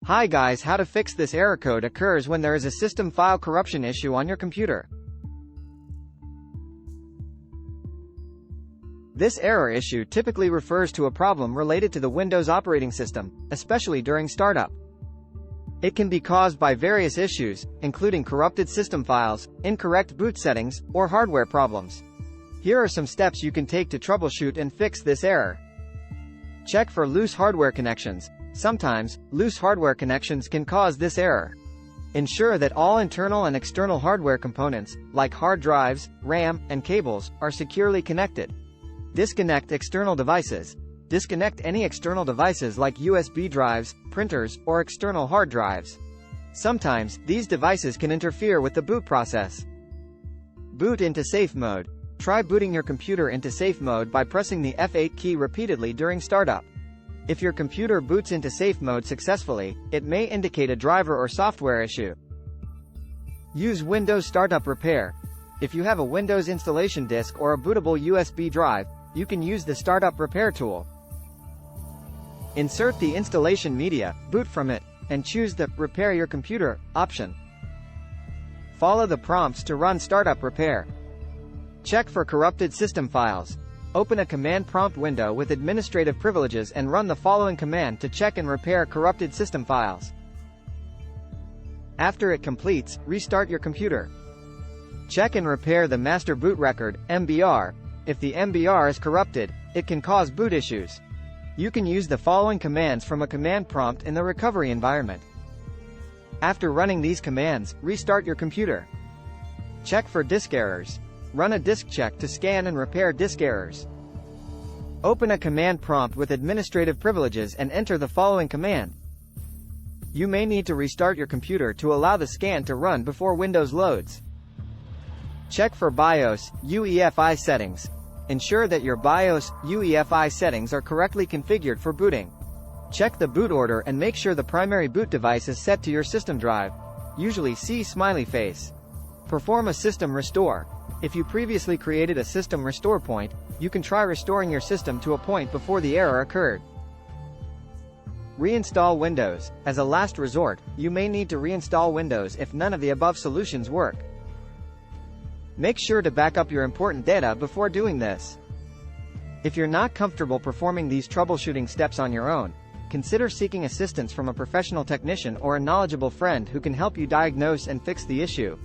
Hi guys, how to fix this error code occurs when there is a system file corruption issue on your computer. This error issue typically refers to a problem related to the Windows operating system, especially during startup. It can be caused by various issues, including corrupted system files, incorrect boot settings, or hardware problems. Here are some steps you can take to troubleshoot and fix this error. Check for loose hardware connections. Sometimes, loose hardware connections can cause this error. Ensure that all internal and external hardware components, like hard drives, RAM, and cables, are securely connected. Disconnect external devices. Disconnect any external devices like USB drives, printers, or external hard drives. Sometimes, these devices can interfere with the boot process. Boot into safe mode. Try booting your computer into safe mode by pressing the F8 key repeatedly during startup. If your computer boots into safe mode successfully, it may indicate a driver or software issue. Use Windows Startup Repair. If you have a Windows installation disk or a bootable USB drive, you can use the Startup Repair tool. Insert the installation media, boot from it, and choose the Repair Your Computer option. Follow the prompts to run Startup Repair. Check for corrupted system files. Open a command prompt window with administrative privileges and run the following command to check and repair corrupted system files. After it completes, restart your computer. Check and repair the master boot record, MBR. If the MBR is corrupted, it can cause boot issues. You can use the following commands from a command prompt in the recovery environment. After running these commands, restart your computer. Check for disk errors. Run a disk check to scan and repair disk errors. Open a command prompt with administrative privileges and enter the following command. You may need to restart your computer to allow the scan to run before Windows loads. Check for BIOS, UEFI settings. Ensure that your BIOS, UEFI settings are correctly configured for booting. Check the boot order and make sure the primary boot device is set to your system drive. Usually see smiley face. Perform a system restore. If you previously created a system restore point, you can try restoring your system to a point before the error occurred. Reinstall Windows. As a last resort, you may need to reinstall Windows if none of the above solutions work. Make sure to back up your important data before doing this. If you're not comfortable performing these troubleshooting steps on your own, consider seeking assistance from a professional technician or a knowledgeable friend who can help you diagnose and fix the issue.